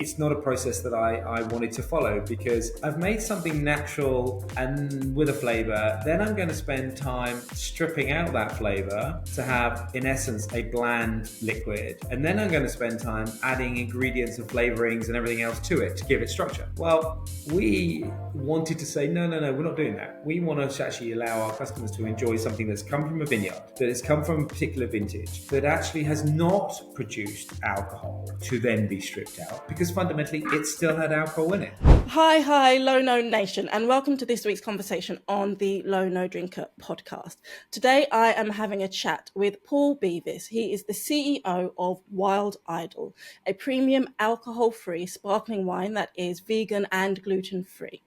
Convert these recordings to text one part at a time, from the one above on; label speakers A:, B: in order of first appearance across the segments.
A: it's not a process that I wanted to follow, because I've made something natural and with a flavour, then I'm going to spend time stripping out that flavour to have, in essence, a bland liquid. And then I'm going to spend time adding ingredients and flavourings and everything else to it to give it structure. Well, we wanted to say, no, we're not doing that. We want to actually allow our customers to enjoy something that's come from a vineyard, that has come from a particular vintage, that actually has not produced alcohol to then be stripped out, because fundamentally it still had alcohol in it.
B: Hi, Low No Nation, and welcome to this week's conversation on the Low No Drinker podcast. Today I am having a chat with Paul Beavis. He is the CEO of Wild Idol, a premium alcohol-free sparkling wine that is vegan and gluten-free.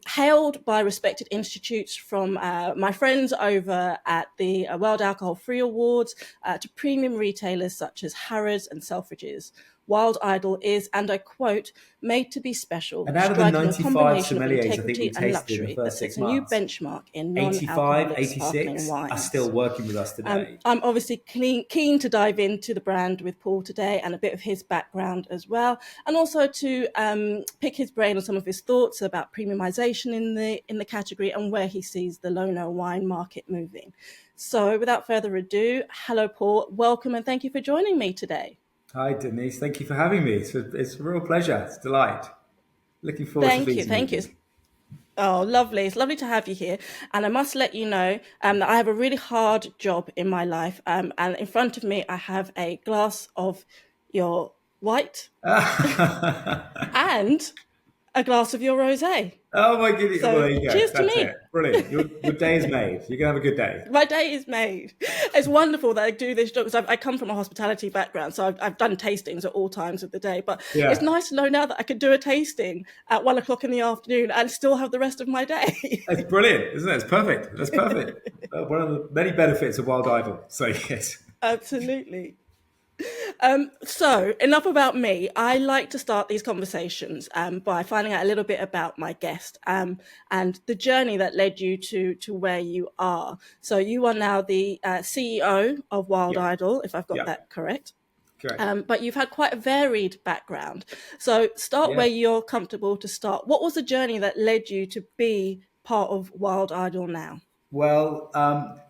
B: Hailed by respected institutes, from my friends over at the World Alcohol Free Awards to premium retailers such as Harrods and Selfridges. Wild Idol is, and I quote, made to be special,
A: And out of the 95 sommeliers I think we tasted in the first 6 months,
B: a new benchmark in
A: 85,
B: non-alcoholic sparkling
A: 86
B: wines.
A: are still working with us today.
B: I'm obviously keen to dive into the brand with Paul today and a bit of his background as well, and also to pick his brain on some of his thoughts about premiumisation in the category and where he sees the low-no wine market moving. So without further ado, hello Paul, welcome and thank you for joining me today.
A: Hi Denise, thank you for having me. It's a real pleasure. It's a delight. Looking forward to feeding
B: Thank you. Oh, lovely. It's lovely to have you here. And I must let you know that I have a really hard job in my life. And in front of me, I have a glass of your white and a glass of your rosé.
A: Oh my goodness.
B: So,
A: well, there you go.
B: Cheers
A: That's
B: to me.
A: It. Brilliant. Your day is made. You're going to have a good day.
B: My day is made. It's wonderful that I do this job, because I come from a hospitality background, so I've done tastings at all times of the day. But It's nice to know now that I could do a tasting at 1 o'clock in the afternoon and still have the rest of my day.
A: It's brilliant, isn't it? It's perfect. That's perfect. One of the many benefits of Wild Idol. So yes.
B: Absolutely. So enough about me. I like to start these conversations by finding out a little bit about my guest and the journey that led you to where you are. So you are now the CEO of Wild Idol, if I've got that correct.
A: Correct.
B: But you've had quite a varied background. So start where you're comfortable to start. What was the journey that led you to be part of Wild Idol now?
A: Well,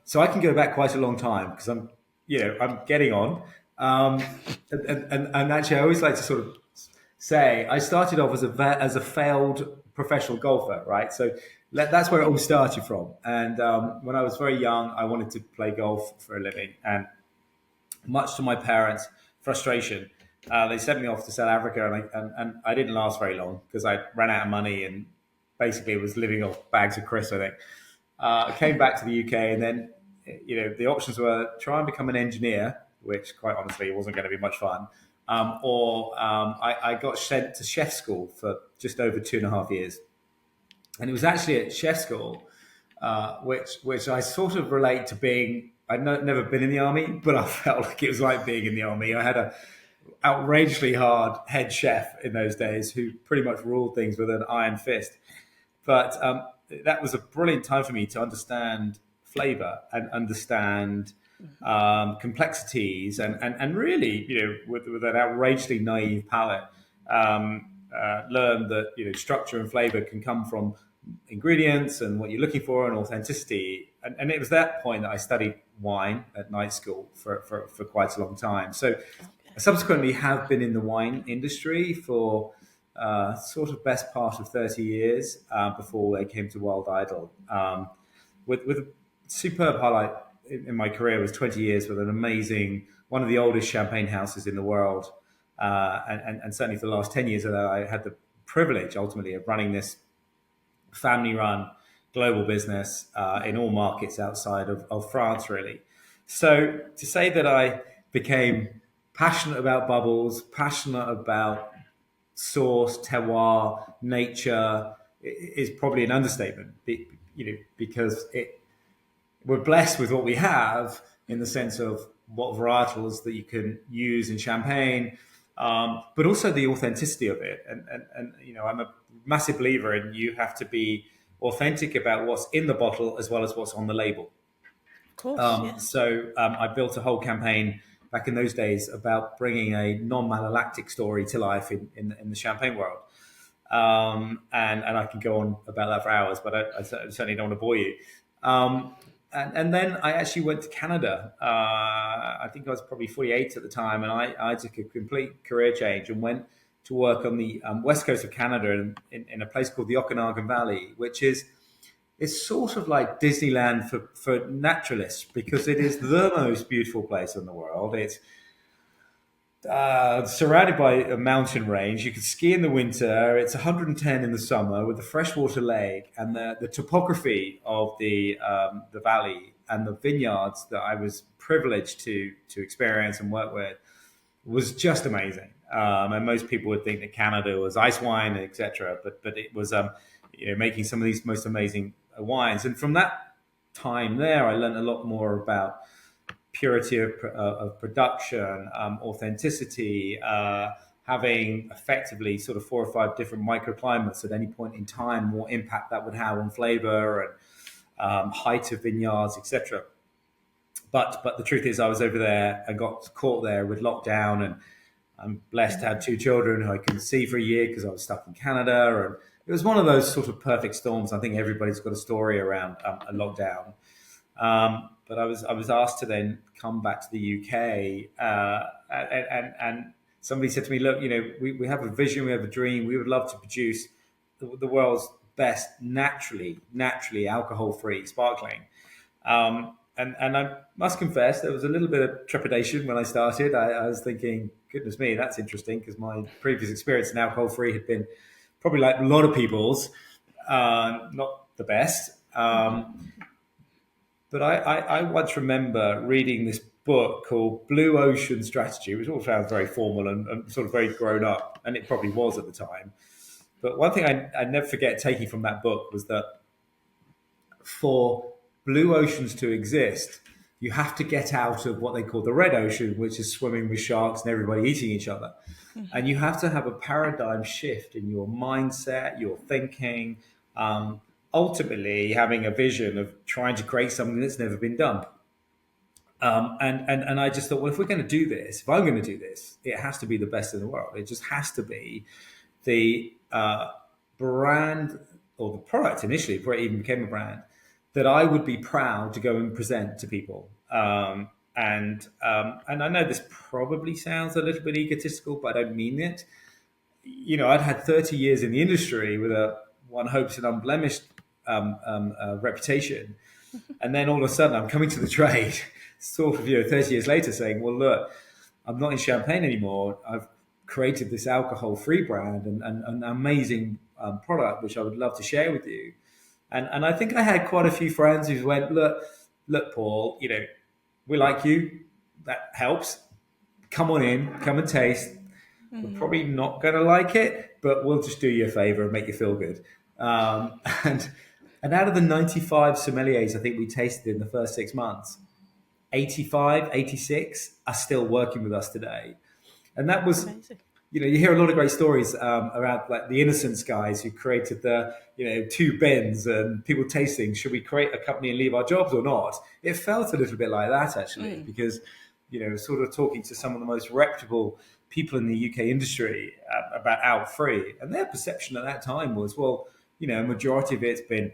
A: so I can go back quite a long time, because I'm getting on. And actually, I always like to sort of say I started off as a failed professional golfer, right? So that's where it all started from. And when I was very young, I wanted to play golf for a living, and much to my parents' frustration, they sent me off to South Africa, and I didn't last very long, because I ran out of money and basically was living off bags of crisps, I think. I came back to the UK, and then the options were try and become an engineer, which quite honestly wasn't going to be much fun. I got sent to chef school for just over 2.5 years. And it was actually at chef school, which I sort of relate to being, I'd never been in the army, but I felt like it was like being in the army. I had a outrageously hard head chef in those days who pretty much ruled things with an iron fist. But that was a brilliant time for me to understand flavour and understand complexities, and really, with an outrageously naive palate, learn that structure and flavour can come from ingredients and what you're looking for, and authenticity. And it was that point that I studied wine at night school for quite a long time. So I subsequently have been in the wine industry for sort of best part of 30 years before I came to Wild Idol, with a superb highlight in my career was 20 years with an amazing, one of the oldest champagne houses in the world. And certainly for the last 10 years of that, I had the privilege ultimately of running this family-run global business in all markets outside of France, really. So to say that I became passionate about bubbles, passionate about source, terroir, nature, is probably an understatement, because we're blessed with what we have in the sense of what varietals that you can use in champagne, but also the authenticity of it. And I'm a massive believer in you have to be authentic about what's in the bottle as well as what's on the label.
B: Of course, yes.
A: So I built a whole campaign back in those days about bringing a non-malolactic story to life in the champagne world. And I can go on about that for hours, but I certainly don't want to bore you. And then I actually went to Canada. I think I was probably 48 at the time, and I took a complete career change and went to work on the west coast of Canada in a place called the Okanagan Valley, which is it's sort of like Disneyland for naturalists because it is the most beautiful place in the world. It's surrounded by a mountain range. You can ski in the winter. It's 110 in the summer with a freshwater lake, and the topography of the valley and the vineyards that I was privileged to experience and work with was just amazing. And most people would think that Canada was ice wine, etc. But it was making some of these most amazing wines. And from that time there, I learned a lot more about purity of production, authenticity, having effectively sort of 4 or 5 different microclimates at any point in time, what impact that would have on flavour and height of vineyards, etc. But the truth is, I was over there and got caught there with lockdown, and I'm blessed to have 2 children who I couldn't see for a year because I was stuck in Canada, and it was one of those sort of perfect storms. I think everybody's got a story around a lockdown. But I was asked to then come back to the UK, and somebody said to me, "Look, we have a vision, we have a dream. We would love to produce the world's best naturally alcohol-free sparkling." And I must confess, there was a little bit of trepidation when I started. I was thinking, "Goodness me, that's interesting," because my previous experience in alcohol-free had been probably like a lot of people's, not the best. But I once remember reading this book called Blue Ocean Strategy, which all sounds very formal and sort of very grown up, and it probably was at the time. But one thing I'd never forget taking from that book was that for blue oceans to exist, you have to get out of what they call the red ocean, which is swimming with sharks and everybody eating each other. And you have to have a paradigm shift in your mindset, your thinking, ultimately having a vision of trying to create something that's never been done. And I just thought, well, if we're going to do this, if I'm going to do this, it has to be the best in the world. It just has to be the brand or the product initially, before it even became a brand, that I would be proud to go and present to people. And I know this probably sounds a little bit egotistical, but I don't mean it. I'd had 30 years in the industry with one hopes an unblemished reputation, and then all of a sudden I'm coming to the trade, sort of 30 years later, saying, "Well, look, I'm not in champagne anymore. I've created this alcohol-free brand and an amazing product which I would love to share with you." And I think I had quite a few friends who went, look, Paul, we like you. That helps. Come on in, come and taste. We're probably not going to like it, but we'll just do you a favor and make you feel good. And out of the 95 sommeliers I think we tasted in the first 6 months, 85, 86 are still working with us today. And that was amazing. You hear a lot of great stories around like the Innocence guys who created the 2 bins and people tasting, should we create a company and leave our jobs or not? It felt a little bit like that actually, because sort of talking to some of the most reputable people in the UK industry about alc free, and their perception at that time was, well, a majority of it's been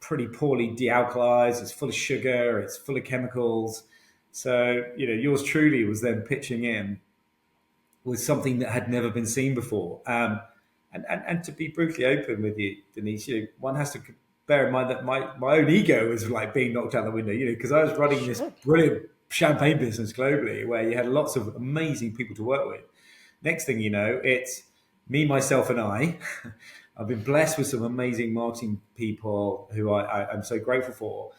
A: pretty poorly dealkalized, it's full of sugar, it's full of chemicals. So yours truly was then pitching in with something that had never been seen before. And to be brutally open with you, Denise, one has to bear in mind that my own ego was like being knocked out the window, because I was running this brilliant champagne business globally where you had lots of amazing people to work with. Next thing you know, it's me, myself, and I. I've been blessed with some amazing marketing people who I'm so grateful for.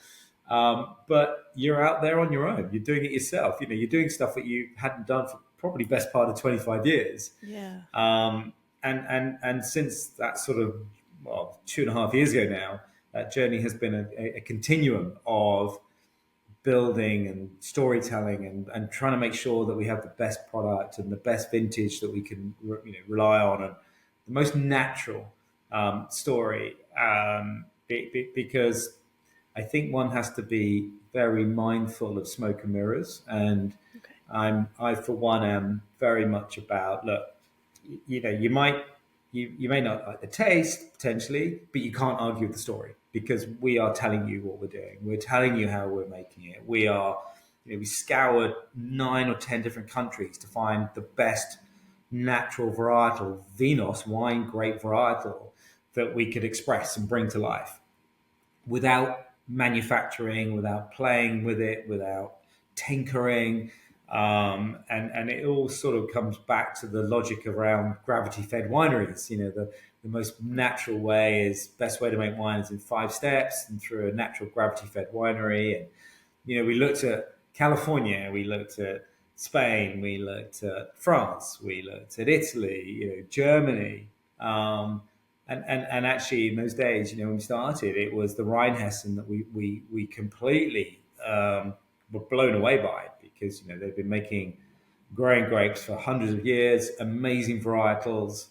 A: But you're out there on your own. You're doing it yourself. You're doing stuff that you hadn't done for probably best part of 25 years.
B: Yeah.
A: And since that sort of 2.5 years ago now, that journey has been a continuum of building and storytelling and trying to make sure that we have the best product and the best vintage that we can rely on, and the most natural story, because I think one has to be very mindful of smoke and mirrors, and I for one am very much about, look, you may not like the taste potentially, but you can't argue with the story because we are telling you what we're doing. We're telling you how we're making it. We scoured 9 or 10 different countries to find the best natural varietal, Vinos wine grape varietal that we could express and bring to life without manufacturing, without playing with it, without tinkering. And it all sort of comes back to the logic around gravity fed wineries. The most natural way is best way to make wine is in 5 steps and through a natural gravity fed winery. And, we looked at California, we looked at Spain, we looked at France, we looked at Italy, Germany. And actually, in those days, when we started, it was the Rheinhessen that we completely were blown away by because they've been growing grapes for hundreds of years, amazing varietals.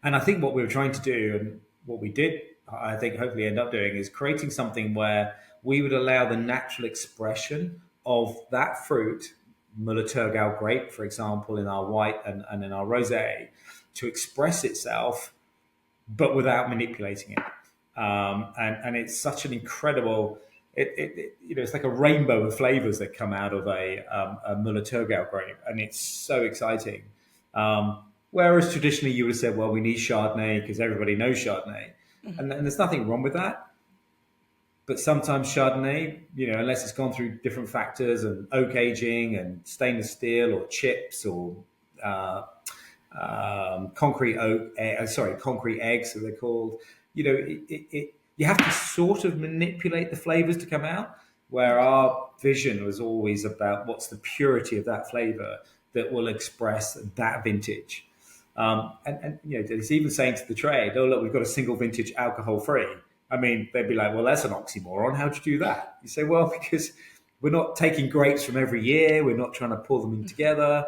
A: And I think what we were trying to do, and what we did, I think hopefully end up doing, is creating something where we would allow the natural expression of that fruit, Müller-Thurgau grape, for example, in our white and in our rosé, to express itself but without manipulating it. And it's such an incredible, it's like a rainbow of flavors that come out of a Müller-Thurgau grape, and it's so exciting. Whereas traditionally you would have said, well, we need Chardonnay because everybody knows Chardonnay, and there's nothing wrong with that. But sometimes Chardonnay, unless it's gone through different factors and oak aging and stainless steel or chips or concrete eggs, so they're called. You have to sort of manipulate the flavors to come out. Where our vision was always about what's the purity of that flavor that will express that vintage. And it's even saying to the trade, "Oh look, we've got a single vintage alcohol free." I mean, they'd be like, "Well, that's an oxymoron. How'd you do that?" You say, "Well, because we're not taking grapes from every year. We're not trying to pull them in together."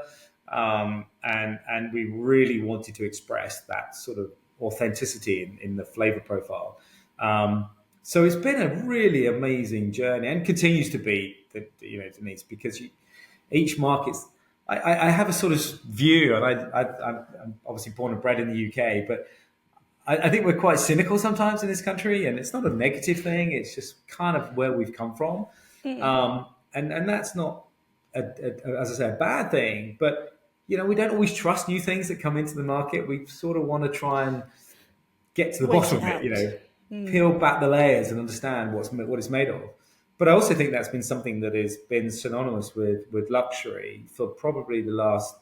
A: And we really wanted to express that sort of authenticity in the flavor profile. So it's been a really amazing journey and continues to be, Denise, because each market's. I have a sort of view, and I'm obviously born and bred in the UK, but I think we're quite cynical sometimes in this country, and it's not a negative thing. It's just kind of where we've come from, and that's not, as I say, a bad thing. But we don't always trust new things that come into the market. We sort of want to try and get to the bottom of it, peel back the layers and understand what it's made of. But I also think that's been something that has been synonymous with luxury for probably the last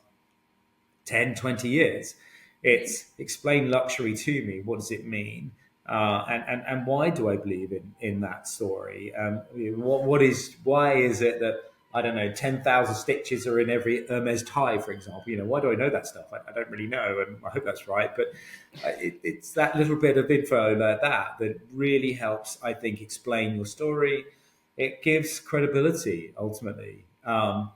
A: 10, 20 years. It's explain luxury to me. What does it mean? And why do I believe in that story? Why is it that, I don't know, 10,000 stitches are in every Hermes tie, for example? Why do I know that stuff? I don't really know, and I hope that's right. But it's that little bit of info like that really helps, I think, explain your story. It gives credibility ultimately, and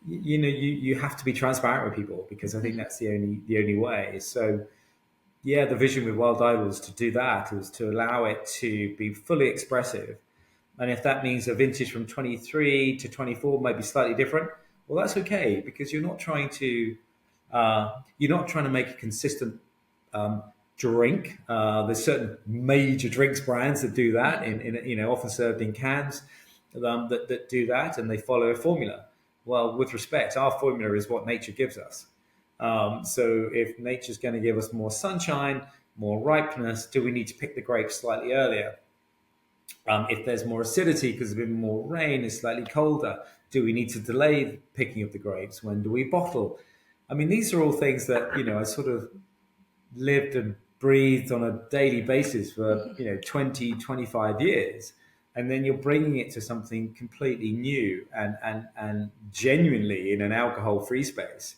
A: you have to be transparent with people because I think that's the only way. So yeah, the vision with Wild Idol was to do that, was to allow it to be fully expressive. And if that means a vintage from 23 to 24 might be slightly different, well, that's okay because you're not trying to make a consistent drink. There's certain major drinks brands that do that, in often served in cans, that do that, and they follow a formula. Well, with respect, our formula is what nature gives us. So if nature's going to give us more sunshine, more ripeness, do we need to pick the grapes slightly earlier? If there's more acidity because there's been more rain, it's slightly colder, do we need to delay picking of the grapes? When do we bottle? I mean, these are all things that, I sort of lived and breathed on a daily basis for, 20, 25 years. And then you're bringing it to something completely new and genuinely in an alcohol-free space,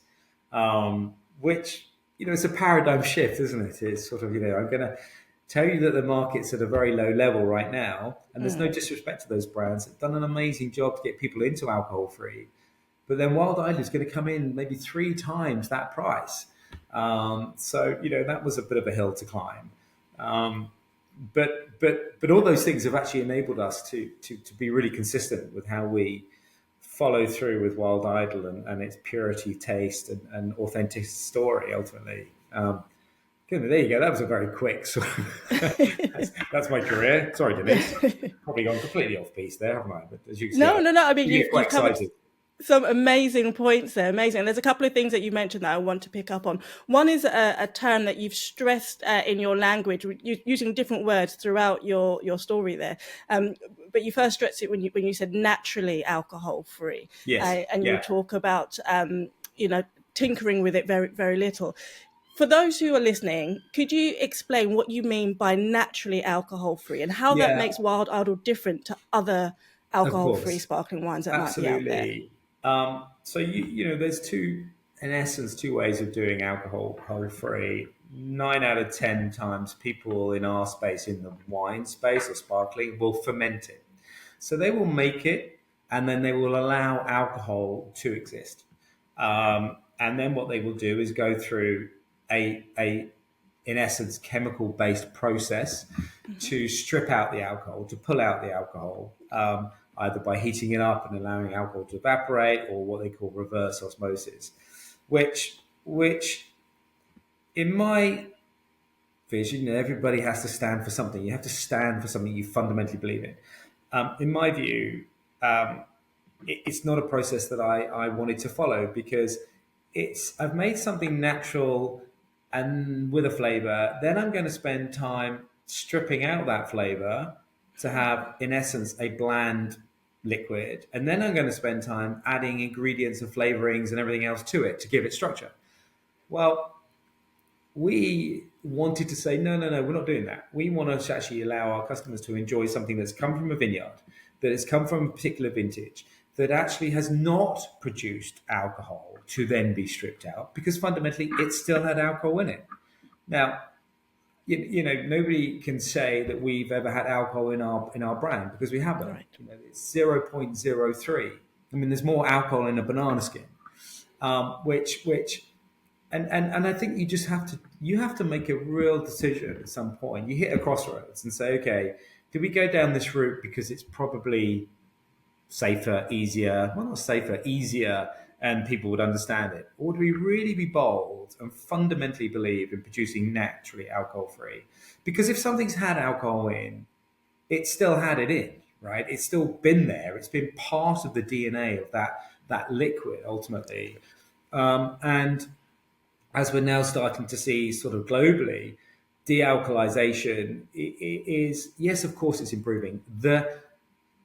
A: which, it's a paradigm shift, isn't it? It's sort of, I'm going to tell you that the market's at a very low level right now, and there's no disrespect to those brands. They've done an amazing job to get people into alcohol-free. But then Wild Island is going to come in maybe 3 times that price. So, that was a bit of a hill to climb. But all those things have actually enabled us to be really consistent with how we follow through with Wild Idol and its purity, taste, and authentic story ultimately. There you go. That was a very quick sort of. that's my career. Sorry, Denise. Probably gone completely off piece there, haven't I? But as you can see,
B: No. I mean,
A: you get quite
B: you've covered
A: excited.
B: some amazing points there. Amazing. There's a couple of things that you mentioned that I want to pick up on. One is a term that you've stressed in your language, using different words throughout your story there. But you first stressed it when you said naturally alcohol free,
A: Yes.
B: and you
A: Yeah.
B: talk about tinkering with it very, very little. For those who are listening, could you explain what you mean by naturally alcohol free and how that
A: Yeah.
B: makes Wild Idol different to other
A: Of
B: alcohol free
A: course.
B: sparkling wines that might be out there?
A: Absolutely. So there's in essence, two ways of doing alcohol free. 9 out of 10 times, people in our space, in the wine space or sparkling, will ferment it. So they will make it, and then they will allow alcohol to exist. And then what they will do is go through a in essence, chemical based process to strip out the alcohol, to pull out the alcohol, either by heating it up and allowing alcohol to evaporate, or what they call reverse osmosis, which in my vision, everybody has to stand for something. You have to stand for something you fundamentally believe in. In my view, it's not a process that I wanted to follow, because I've made something natural and with a flavor. Then I'm going to spend time stripping out that flavor to have, in essence, a bland liquid. And then I'm going to spend time adding ingredients and flavorings and everything else to it to give it structure. Well, we wanted to say, no, we're not doing that. We want to actually allow our customers to enjoy something that's come from a vineyard, that has come from a particular vintage, that actually has not produced alcohol to then be stripped out, because fundamentally it still had alcohol in it. Now, nobody can say that we've ever had alcohol in our brand, because we haven't.
B: Right.
A: It's 0.03. I mean, there's more alcohol in a banana skin, which and I think you have to make a real decision at some point. You hit a crossroads and say, okay, do we go down this route because it's probably safer, easier? Well, not safer, easier, and people would understand it. Or do we really be bold and fundamentally believe in producing naturally alcohol free? Because if something's had alcohol in, it still had it in, right? It's still been there. It's been part of the DNA of that liquid ultimately. And as we're now starting to see sort of globally, de-alkalization is, yes, of course, it's improving. The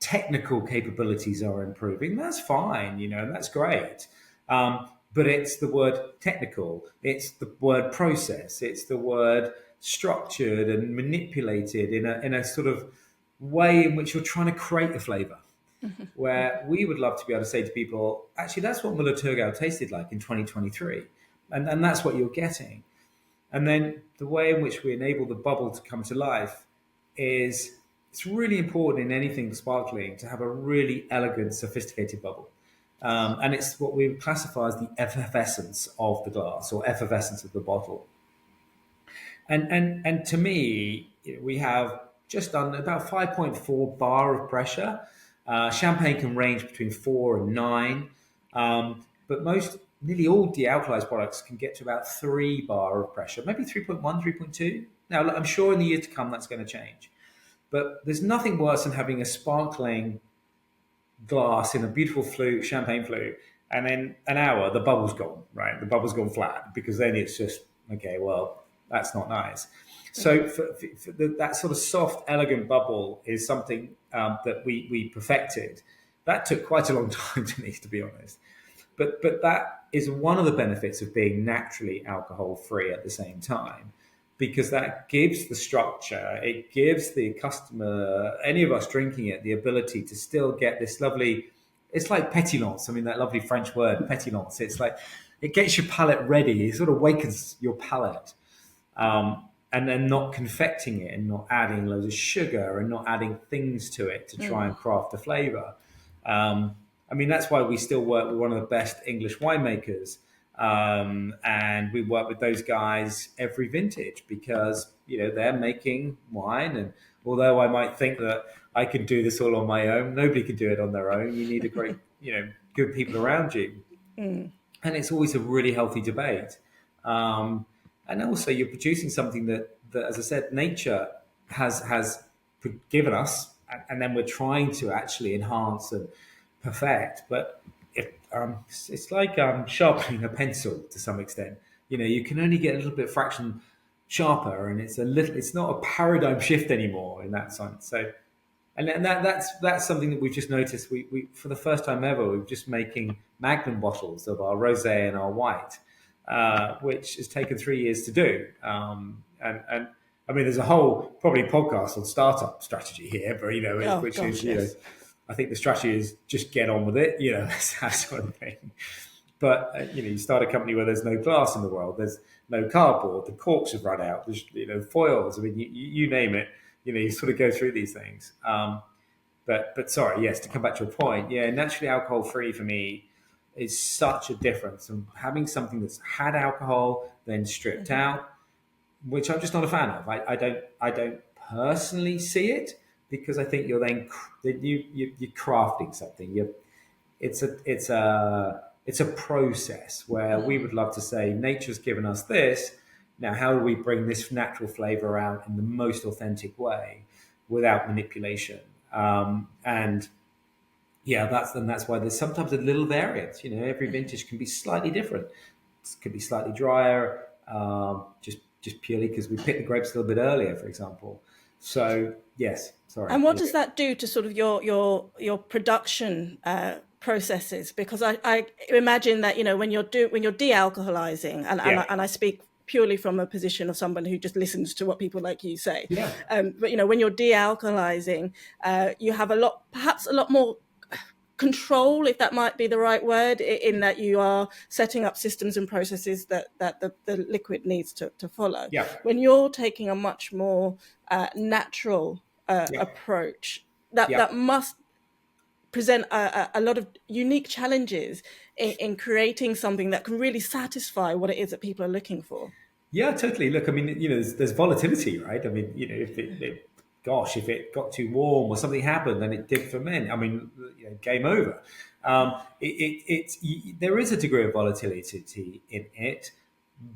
A: technical capabilities are improving. That's fine, that's great. But it's the word technical, it's the word process, it's the word structured and manipulated in a sort of way in which you're trying to create a flavor. Where we would love to be able to say to people, actually, that's what Müller-Thurgau tasted like in 2023. And that's what you're getting. And then the way in which we enable the bubble to come to life is, it's really important in anything sparkling to have a really elegant, sophisticated bubble. And it's what we would classify as the effervescence of the glass, or effervescence of the bottle. And to me, we have just done about 5.4 bar of pressure. Champagne can range between 4 and 9. But nearly all de-alkalized products can get to about 3 bar of pressure, maybe 3.1, 3.2. Now, look, I'm sure in the year to come that's going to change. But there's nothing worse than having a sparkling glass in a beautiful champagne flute, and in an hour, the bubble's gone, right? The bubble's gone flat, because then it's just, okay, well, that's not nice. So for that sort of soft, elegant bubble is something that we perfected. That took quite a long time, Denise, to be honest. But that is one of the benefits of being naturally alcohol free at the same time, because that gives the structure, it gives the customer, any of us drinking it, the ability to still get this lovely, it's like pétillance. I mean, that lovely French word, pétillance. It's like, it gets your palate ready, it sort of awakens your palate. And then not confecting it and not adding loads of sugar and not adding things to it to try and craft the flavor. I mean, that's why we still work with one of the best English winemakers. And we work with those guys every vintage, because, they're making wine. And although I might think that I can do this all on my own, nobody can do it on their own. You need a great good people around you. And it's always a really healthy debate. And also, you're producing something that, as I said, nature has given us, and then we're trying to actually enhance and perfect. But it's like sharpening a pencil to some extent. You can only get a little bit fraction sharper, and it's not a paradigm shift anymore in that sense. So, and that's something that we've just noticed. We for the first time ever, we're just making Magnum bottles of our rosé and our white, which has taken 3 years to do. And I mean, there's a whole probably podcast on startup strategy here, but
B: Oh
A: which
B: gosh,
A: is
B: yes.
A: I think the strategy is just get on with it, that sort of thing. But you start a company where there's no glass in the world, there's no cardboard, the corks have run out, there's foils. I mean, you name it. You sort of go through these things. But sorry, yes, to come back to your point, yeah, naturally alcohol free for me is such a difference. And having something that's had alcohol then stripped out, which I'm just not a fan of. I don't personally see it because I think you're crafting something. It's a process where we would love to say nature's given us this. Now, how do we bring this natural flavor out in the most authentic way without manipulation? And yeah, that's why there's sometimes a little variance. Every vintage can be slightly different. It could be slightly drier, just purely because we picked the grapes a little bit earlier, for example. So yes, sorry.
B: And what does that do to sort of your production processes? Because I imagine that when you're de-alcoholizing,
A: Yeah,
B: and I speak purely from a position of someone who just listens to what people like you say.
A: yeah,
B: But when you're de-alcoholizing, you have perhaps a lot more control, if that might be the right word, in that you are setting up systems and processes that the liquid needs to follow.
A: yeah,
B: When you're taking a much more natural
A: yeah,
B: approach,
A: yeah.
B: that must present a lot of unique challenges in creating something that can really satisfy what it is that people are looking for.
A: Yeah, totally. Look, I mean, there's volatility, right? I mean, gosh, if it got too warm or something happened, then it did for men. I mean, game over. There is a degree of volatility in it,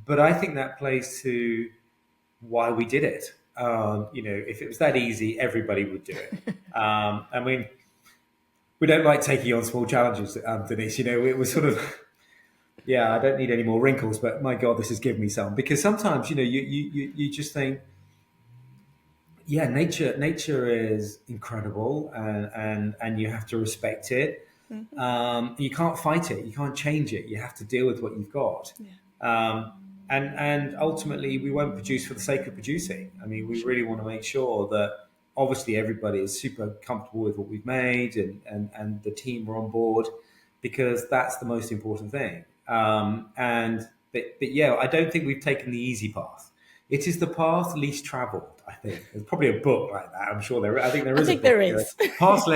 A: but I think that plays to why we did it. If it was that easy, everybody would do it. I mean, we don't like taking on small challenges, Denise. It was sort of yeah, I don't need any more wrinkles, but my God, this has given me some. Because sometimes, you just think, yeah, nature is incredible, and you have to respect it. You can't fight it, you can't change it. You have to deal with what you've got.
B: Yeah.
A: And ultimately, we won't produce for the sake of producing. I mean, we really want to make sure that obviously everybody is super comfortable with what we've made, and the team are on board, because that's the most important thing. But yeah, I don't think we've taken the easy path. It is the path least travelled. I think there's probably a book like that. I'm sure there. I think there
B: I
A: is a
B: think there
A: book.
B: is.
A: Path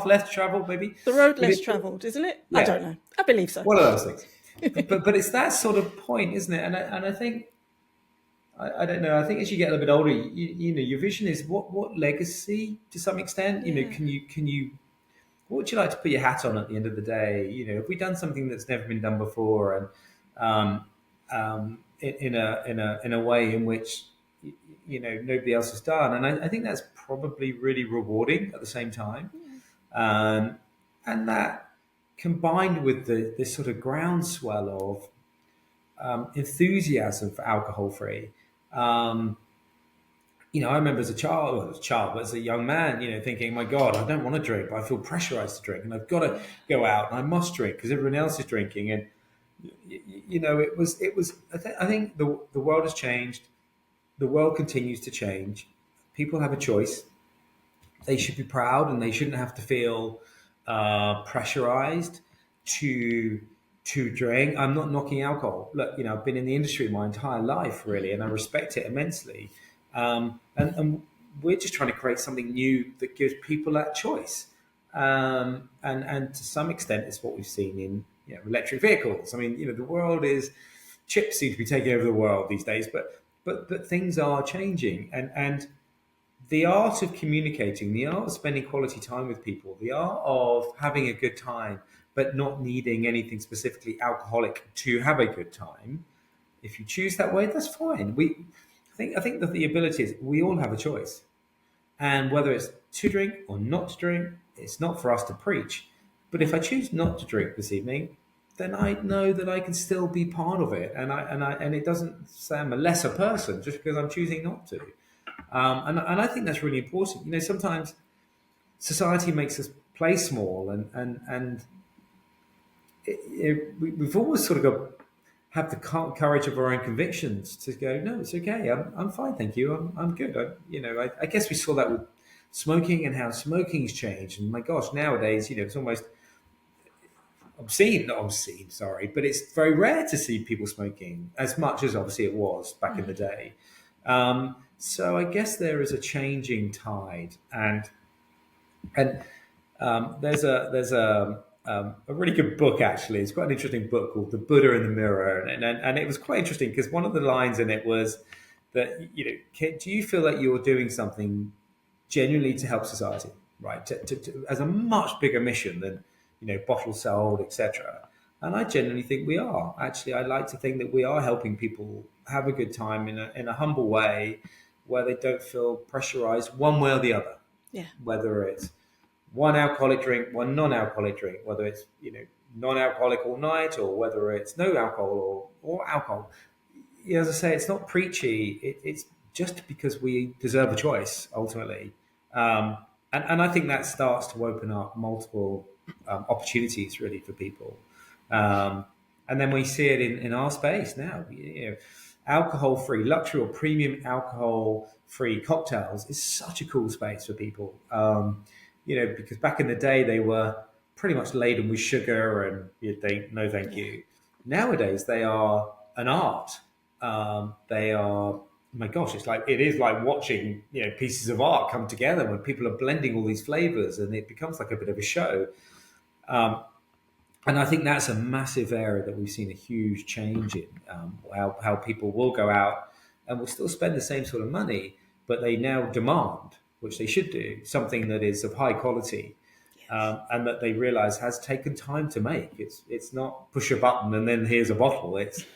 A: less travelled, maybe.
B: The road
A: But
B: less travelled, isn't it? I
A: yeah,
B: don't know. I believe so.
A: one of those things. But it's that sort of point, isn't it? And I think I don't know. I think as you get a little bit older, your vision is what legacy to some extent.
B: Yeah.
A: Can you what would you like to put your hat on at the end of the day? Have we done something that's never been done before, and in a way in which nobody else has done? And I think that's probably really rewarding at the same time, and that combined with this sort of groundswell of enthusiasm for alcohol free. I remember as a child, well, as a child, but as a young man, thinking, my God, I don't want to drink, but I feel pressurized to drink, and I've got to go out and I must drink because everyone else is drinking. And, it was, I think the world has changed. The world continues to change. People have a choice. They should be proud, and they shouldn't have to feel pressurized to drink. I'm not knocking alcohol. Look, I've been in the industry my entire life, really, and I respect it immensely. And we're just trying to create something new that gives people that choice. And to some extent, it's what we've seen in electric vehicles. I mean, the world is chips seem to be taking over the world these days, but things are changing, and the art of communicating, the art of spending quality time with people, the art of having a good time but not needing anything specifically alcoholic to have a good time. If you choose that way, that's fine. I think that the ability is we all have a choice, and whether it's to drink or not to drink, it's not for us to preach. But if I choose not to drink this evening, then I know that I can still be part of it, and it doesn't say I'm a lesser person just because I'm choosing not to. And I think that's really important. Sometimes society makes us play small, and we've always sort of got have the courage of our own convictions to go, no, it's okay. I'm fine, thank you. I'm good. I guess we saw that with smoking and how smoking's changed. And my gosh, nowadays, it's almost obscene, not obscene, sorry, but it's very rare to see people smoking as much as obviously it was back in the day. So I guess there is a changing tide, and there's a really good book actually. It's quite an interesting book called The Buddha in the Mirror, and it was quite interesting because one of the lines in it was that do you feel that you're doing something genuinely to help society, right? As a much bigger mission than bottles sold, etc. And I genuinely think we are. Actually, I like to think that we are helping people have a good time in a humble way, where they don't feel pressurized one way or the other.
B: Yeah.
A: Whether it's one alcoholic drink, one non-alcoholic drink, whether it's non-alcoholic all night or whether it's no alcohol or alcohol. As I say, it's not preachy. It's just because we deserve a choice ultimately, and I think that starts to open up multiple opportunities really for people. And then we see it in our space now. Alcohol-free, luxury or premium alcohol-free cocktails is such a cool space for people. Because back in the day they were pretty much laden with sugar and no thank you. Nowadays they are an art. They are, my gosh, it is like watching pieces of art come together when people are blending all these flavors, and it becomes like a bit of a show. And I think that's a massive area that we've seen a huge change in, how people will go out and will still spend the same sort of money, but they now demand, which they should do, something that is of high quality, and that they realize has taken time to make. It's not push a button and then here's a bottle. It's,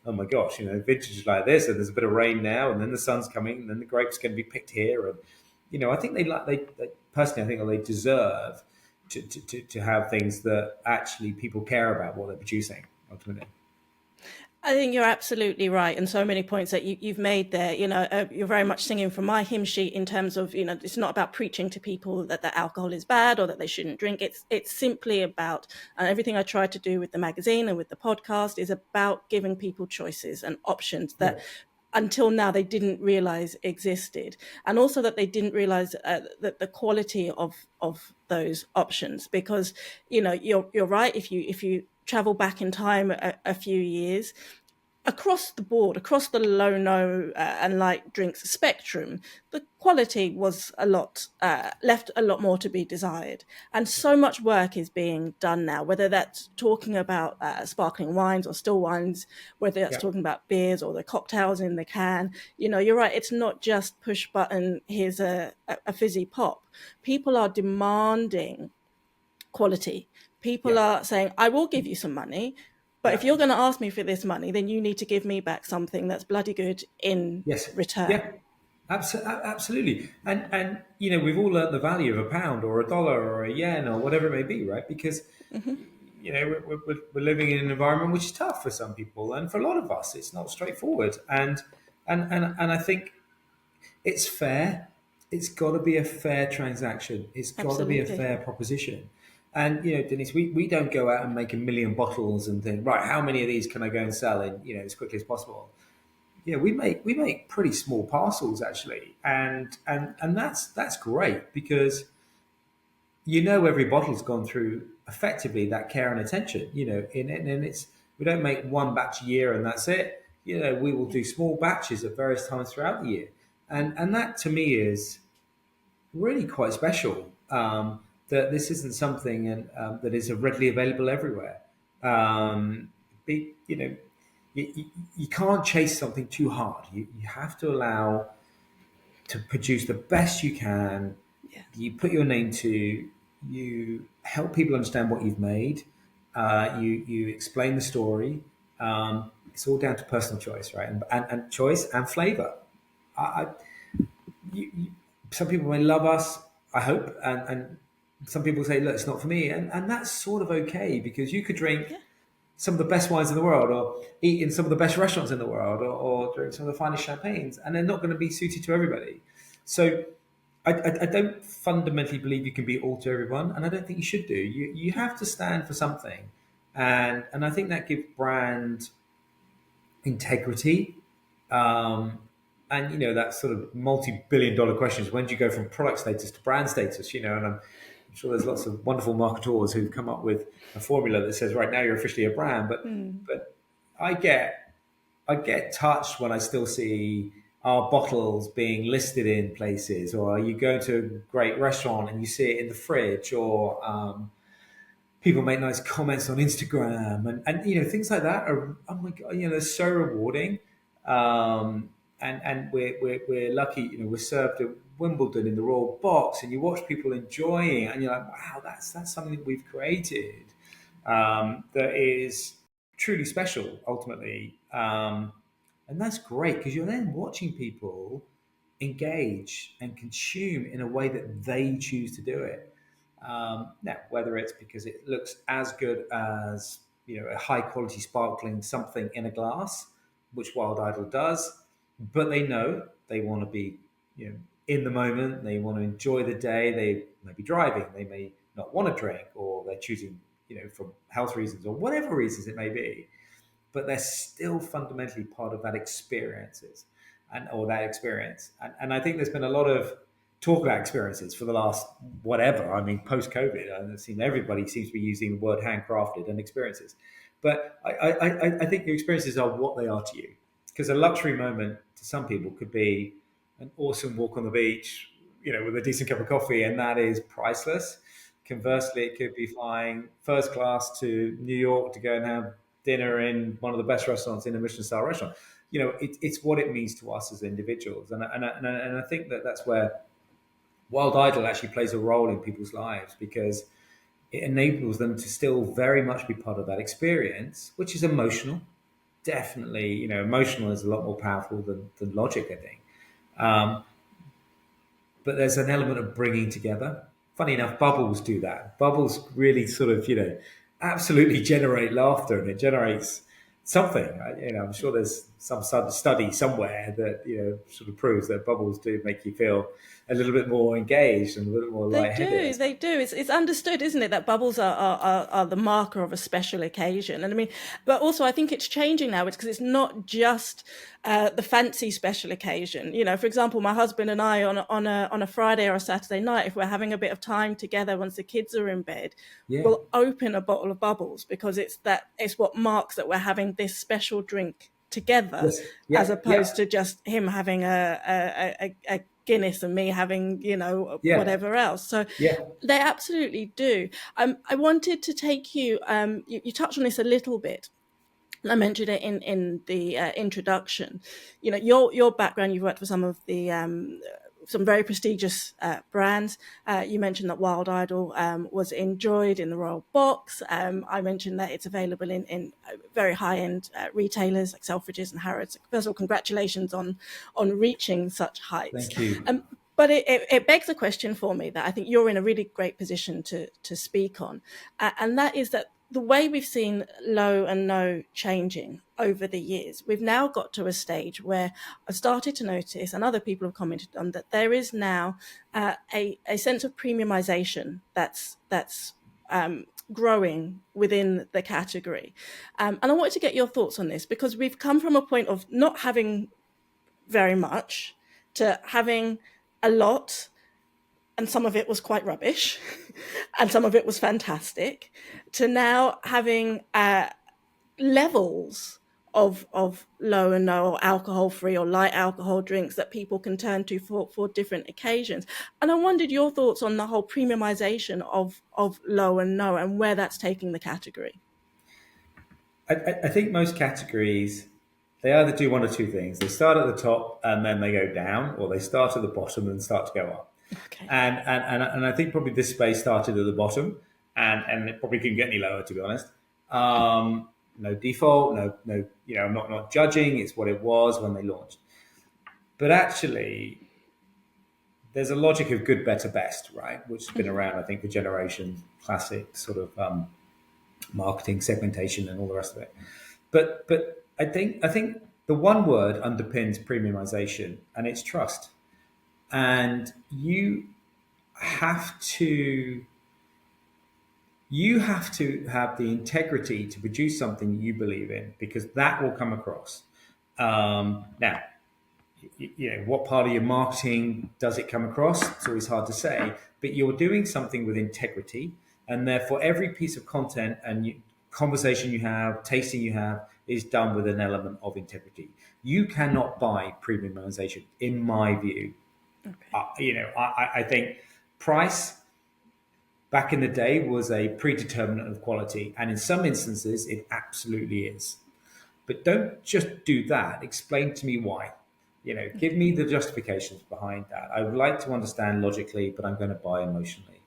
A: oh my gosh, vintage like this, and there's a bit of rain now, and then the sun's coming, and then the grapes going to be picked here, and I think they personally, I think they deserve to have things that actually people care about what they're producing ultimately.
B: I think you're absolutely right, and so many points that you've made there. You're very much singing from my hymn sheet in terms of it's not about preaching to people that alcohol is bad or that they shouldn't drink. It's simply about, and everything I try to do with the magazine and with the podcast is about giving people choices and options that until now they didn't realize existed, and also that they didn't realize that the quality of those options, because you're right. If you travel back in time a few years, across the board, across the low, no, and light drinks spectrum, the quality was left a lot more to be desired. And so much work is being done now, whether that's talking about sparkling wines or still wines, whether that's talking about beers or the cocktails in the can. You're right. It's not just push button, here's a fizzy pop. People are demanding quality. People are saying, I will give you some money, but if you're going to ask me for this money, then you need to give me back something that's bloody good in return.
A: Yeah, absolutely. And we've all learned the value of a pound or a dollar or a yen or whatever it may be, right? Because we're living in an environment which is tough for some people, and for a lot of us, it's not straightforward. And I think it's fair. It's got to be a fair transaction. It's got to be a fair proposition. And Denise, we don't go out and make a million bottles and think, right, how many of these can I go and sell in as quickly as possible? We make pretty small parcels actually, and that's great because every bottle's gone through effectively that care and attention. And it's, we don't make one batch a year and that's it. We will do small batches at various times throughout the year, and that to me is really quite special. That this isn't something that is readily available everywhere. Be, you know, you can't chase something too hard. You have to allow to produce the best you can.
B: Yeah.
A: You put your name to. You help people understand what you've made. You explain the story. It's all down to personal choice, right? And choice and flavour. I, you, some people may love us, I hope, and some people say, look, it's not for me, and that's sort of okay because you could drink
B: Yeah.
A: some of the best wines in the world, or eat in some of the best restaurants in the world, or drink some of the finest champagnes, and they're not going to be suited to everybody. So I don't fundamentally believe you can be all to everyone, and I don't think you should do. You have to stand for something, and I think that gives brand integrity. Um, and that sort of multi-billion-dollar questions. When do you go from product status to brand status? And I'm sure there's lots of wonderful marketers who've come up with a formula that says, right now you're officially a brand.
B: Mm.
A: But I get touched when I still see our bottles being listed in places, or you go to a great restaurant and you see it in the fridge, or people make nice comments on Instagram, and things like that are, oh my god, they're so rewarding. And we're lucky, we're served at Wimbledon in the Royal Box, and you watch people enjoying it, and you're like, wow, that's something that we've created, that is truly special ultimately. And that's great because you're then watching people engage and consume in a way that they choose to do it. Now, whether it's because it looks as good as a high quality sparkling something in a glass, which Wild Idol does, but they know they want to be in the moment. They want to enjoy the day. They may be driving. They may not want to drink, or they're choosing for health reasons or whatever reasons it may be, but they're still fundamentally part of that experiences or that experience. And I think there's been a lot of talk about experiences for the last whatever. I mean, post COVID, I've seen everybody seems to be using the word handcrafted and experiences. But I think your experiences are what they are to you. Because a luxury moment to some people could be an awesome walk on the beach, with a decent cup of coffee, and that is priceless. Conversely, it could be flying first class to New York to go and have dinner in one of the best restaurants in a Michelin star restaurant. It's what it means to us as individuals, and I think that that's where Wild Idol actually plays a role in people's lives, because it enables them to still very much be part of that experience, which is emotional. Definitely, emotional is a lot more powerful than logic, I think. Um, but there's an element of bringing together. Funny enough, bubbles do that. Bubbles really sort of, absolutely generate laughter, and it generates something. I'm sure there's some study somewhere that sort of proves that bubbles do make you feel a little bit more engaged and a little more
B: They
A: lightheaded.
B: do, they do. It's understood, isn't it, that bubbles are the marker of a special occasion. And I mean, but also I think it's changing now. It's because it's not just the fancy special occasion. For example, my husband and I on a Friday or a Saturday night, if we're having a bit of time together once the kids are in bed,
A: Yeah.
B: we'll open a bottle of bubbles because it's what marks that we're having this special drink together,
A: Yes.
B: as
A: Yeah. Yeah.
B: opposed to just him having a Guinness and me having,
A: Yeah.
B: whatever else. So
A: Yeah.
B: they absolutely do. I wanted to take you, you touched on this a little bit. I mentioned it in the introduction. Your background, you've worked for some of the some very prestigious brands. You mentioned that Wild Idol was enjoyed in the Royal Box. I mentioned that it's available in very high-end retailers like Selfridges and Harrods. First of all, congratulations on reaching such heights.
A: Thank you.
B: But it begs a question for me that I think you're in a really great position to speak on, and that is that the way we've seen low and no changing over the years, we've now got to a stage where I've started to notice, and other people have commented on, that there is now a sense of premiumisation that's growing within the category. And I wanted to get your thoughts on this, because we've come from a point of not having very much to having a lot, and some of it was quite rubbish and some of it was fantastic, to now having levels of low and no, or alcohol free or light alcohol drinks that people can turn to for different occasions. And I wondered your thoughts on the whole premiumization of low and no, and where that's taking the category.
A: I think most categories, they either do one or two things. They start at the top and then they go down, or they start at the bottom and start to go up.
B: Okay.
A: And I think probably this space started at the bottom, and it probably couldn't get any lower, to be honest. No default, no. I'm not judging. It's what it was when they launched. But actually, there's a logic of good, better, best, right? Which has been around, I think, for generations. Classic sort of marketing segmentation and all the rest of it. But I think the one word underpins premiumization, and it's trust. And have to you have to have the integrity to produce something you believe in, because that will come across. Now, what part of your marketing does it come across? It's always hard to say, but you're doing something with integrity, and therefore every piece of content and conversation you have, tasting you have, is done with an element of integrity. You cannot buy premiumization, in my view.
B: Okay.
A: I think price back in the day was a predeterminant of quality, and in some instances it absolutely is. But don't just do that. Explain to me why. Give me the justifications behind that. I would like to understand logically, but I'm going to buy emotionally.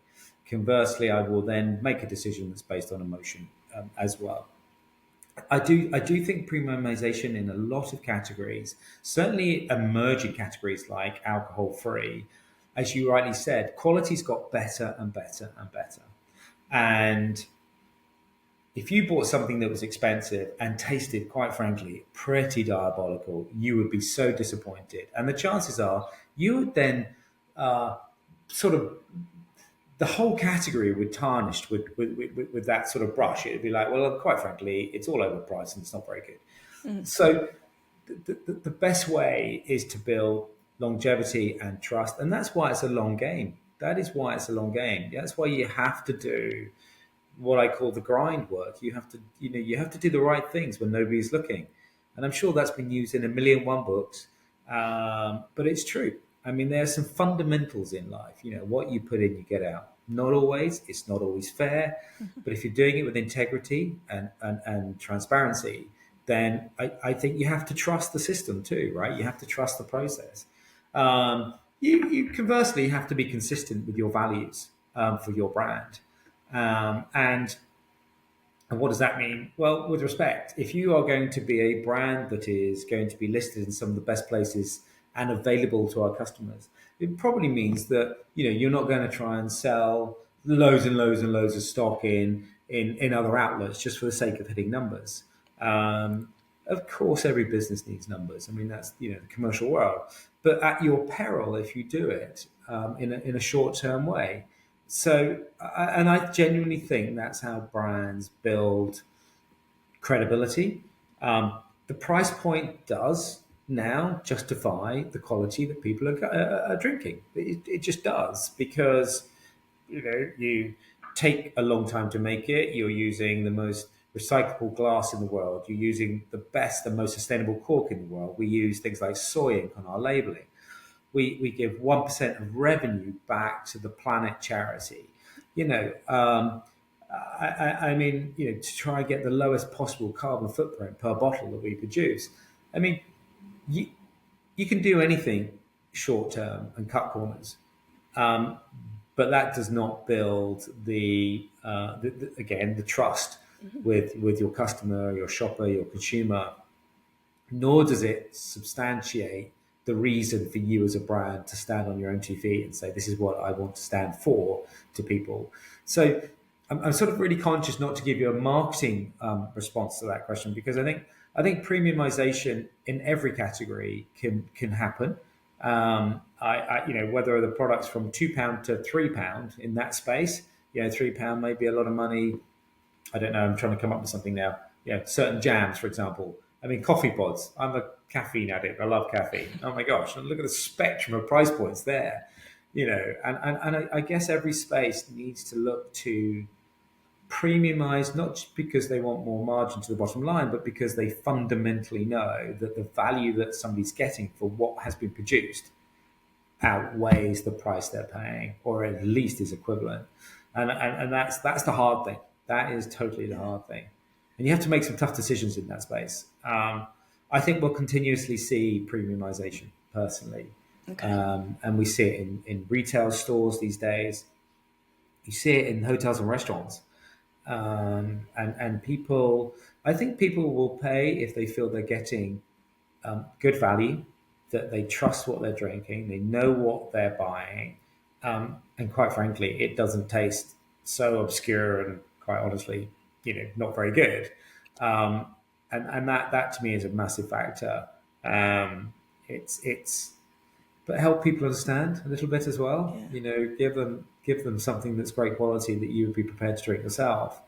A: Conversely, I will then make a decision that's based on emotion as well. I do think premiumization in a lot of categories, certainly emerging categories like alcohol free, as you rightly said, quality's got better and better and better. And if you bought something that was expensive and tasted, quite frankly, pretty diabolical, you would be so disappointed. And the chances are you would then sort of the whole category would tarnished with that sort of brush. It'd be like, well, quite frankly, it's all overpriced and it's not very good. So the best way is to build longevity and trust, and that's why it's a long game. That is why it's a long game. That's why you have to do what I call the grind work. You have to do the right things when nobody's looking, and I'm sure that's been used in a million one books, but it's true. I mean, there are some fundamentals in life. What you put in, you get out. Not always. It's not always fair, but if you're doing it with integrity and transparency, then I think you have to trust the system too, right? You have to trust the process. You conversely have to be consistent with your values for your brand. And what does that mean? Well, with respect, if you are going to be a brand that is going to be listed in some of the best places and available to our customers, it probably means that you're not going to try and sell loads and loads and loads of stock in other outlets just for the sake of hitting numbers. Of course, every business needs numbers. I mean, that's the commercial world. But at your peril if you do it in a short-term way. So, and I genuinely think that's how brands build credibility. The price point does now justify the quality that people are drinking. It just does, because you take a long time to make it. You're using the most recyclable glass in the world. You're using the best and most sustainable cork in the world. We use things like soy ink on our labeling. We give 1% of revenue back to the planet charity. I mean, to try and get the lowest possible carbon footprint per bottle that we produce. I mean, you, you can do anything short term and cut corners. Um, but that does not build again the trust with your customer, your shopper, your consumer, nor does it substantiate the reason for you as a brand to stand on your own 2 feet and say, this is what I want to stand for to people. So I'm sort of really conscious not to give you a marketing response to that question, because I think premiumization in every category can happen. Whether the products from £2 to £3 in that space, £3 may be a lot of money. I don't know. I'm trying to come up with something now. Certain jams, for example. I mean, coffee pods. I'm a caffeine addict. I love caffeine. Oh my gosh! And look at the spectrum of price points there. And I guess every space needs to look to premiumize, not just because they want more margin to the bottom line, but because they fundamentally know that the value that somebody's getting for what has been produced outweighs the price they're paying, or at least is equivalent. And that's the hard thing. That is totally the hard thing. And you have to make some tough decisions in that space. I think we'll continuously see premiumization, personally.
B: Okay.
A: And we see it in retail stores these days. You see it in hotels and restaurants. And people, I think people will pay if they feel they're getting good value, that they trust what they're drinking, they know what they're buying, and quite frankly, it doesn't taste so obscure and quite honestly, not very good. Um, and that to me is a massive factor. It's but help people understand a little bit as well.
B: Yeah.
A: Give them something that's great quality that you would be prepared to drink yourself.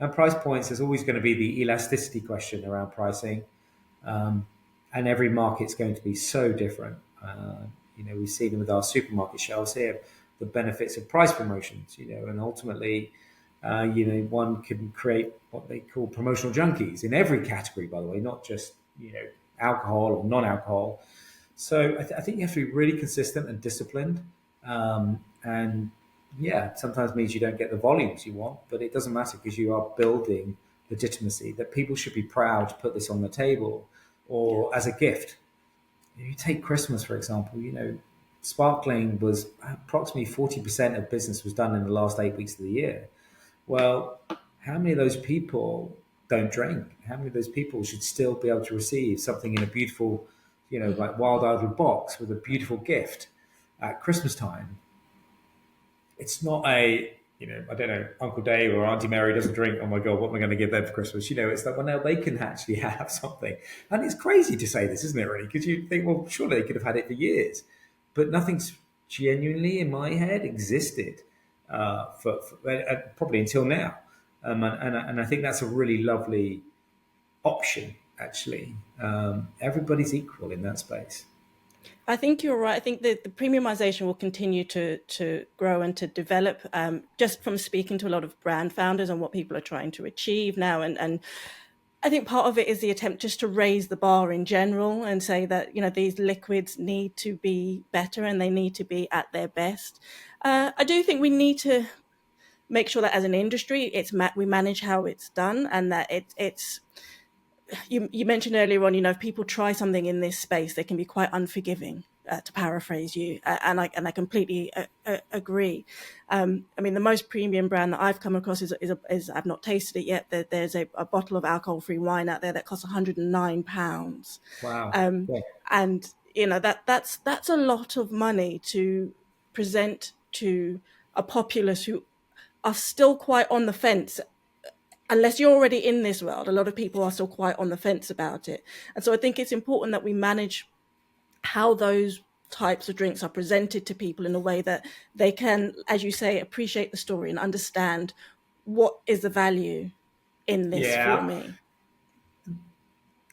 A: And price points, there's always going to be the elasticity question around pricing, um, and every market's going to be so different. We see them with our supermarket shelves here, the benefits of price promotions. And ultimately, one can create what they call promotional junkies in every category, by the way, not just alcohol or non-alcohol. So I think you have to be really consistent and disciplined. And yeah, sometimes means you don't get the volumes you want, but it doesn't matter because you are building legitimacy that people should be proud to put this on the table
B: Yeah.
A: or as a gift. If you take Christmas, for example, sparkling was approximately 40% of business was done in the last 8 weeks of the year. Well, how many of those people don't drink? How many of those people should still be able to receive something in a beautiful, like wild idle box with a beautiful gift at Christmas time? It's not I don't know, Uncle Dave or Auntie Mary doesn't drink. Oh my God, what am I going to give them for Christmas? It's like, well, now they can actually have something. And it's crazy to say this, isn't it, really? Because you think, well, surely they could have had it for years. But nothing's genuinely, in my head, existed for probably until now. And I think that's a really lovely option, actually. Everybody's equal in that space.
B: I think you're right. I think that the premiumization will continue to grow and to develop. Just from speaking to a lot of brand founders and what people are trying to achieve now, and I think part of it is the attempt just to raise the bar in general and say that these liquids need to be better and they need to be at their best. I do think we need to make sure that as an industry, we manage how it's done, and that it's you mentioned earlier on, if people try something in this space, they can be quite unforgiving, to paraphrase you, and I completely agree. I mean, the most premium brand that I've come across is I've not tasted it yet. There's a bottle of alcohol-free wine out there that costs £109,
A: Wow.
B: um,
A: Yeah.
B: and that's a lot of money to present to a populace who are still quite on the fence. Unless you're already in this world, a lot of people are still quite on the fence about it. And so I think it's important that we manage how those types of drinks are presented to people in a way that they can, as you say, appreciate the story and understand what is the value in this for
A: Yeah.
B: me.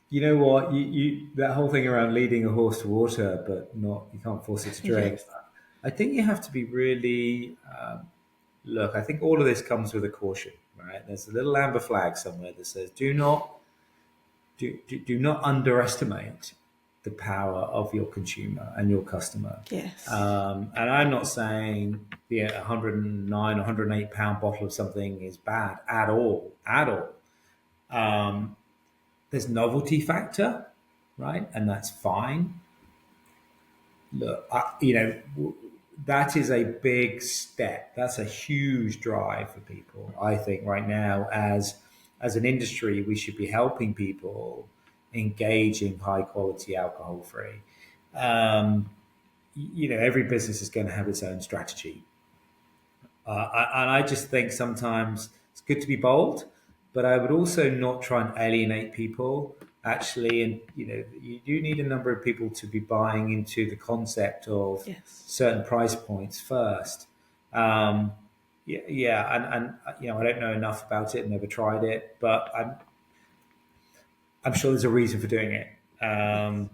A: You know what? You that whole thing around leading a horse to water, but not you can't force it to drink.
B: Yes.
A: I think you have to be really look. I think all of this comes with a caution, right? There's a little amber flag somewhere that says, "Do not underestimate the power of your consumer and your customer."
B: Yes.
A: And I'm not saying the 109 or 108 pound bottle of something is bad at all. Um, there's novelty factor, right? And that's fine. Look, that is a big step. That's a huge drive for people. I think right now, as an industry, we should be helping people engage in high quality alcohol free. Um, every business is going to have its own strategy. And I just think sometimes it's good to be bold, but I would also not try and alienate people. Actually, and you do need a number of people to be buying into the concept of
B: Yes.
A: certain price points first. Um, yeah, and I don't know enough about it, never tried it, but I'm sure there's a reason for doing it.
B: Yes.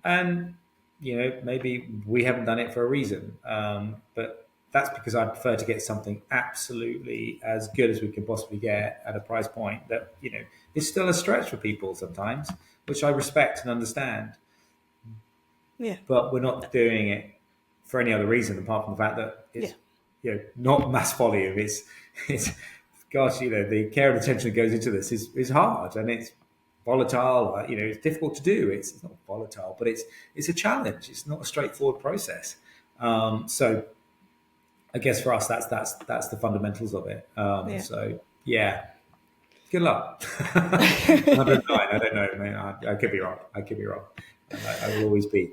A: And maybe we haven't done it for a reason. But that's because I prefer to get something absolutely as good as we can possibly get at a price point that is still a stretch for people sometimes, which I respect and understand.
B: Yeah.
A: But we're not doing it for any other reason apart from the fact that
B: Yeah.
A: it's not mass volume. It's gosh, the care and attention that goes into this is hard and it's volatile. It's difficult to do. It's not volatile, but it's a challenge. It's not a straightforward process. So I guess for us, that's the fundamentals of it.
B: Yeah.
A: So Yeah. Good luck. 109. I don't know, man. I could be wrong. I could be wrong. And I will always be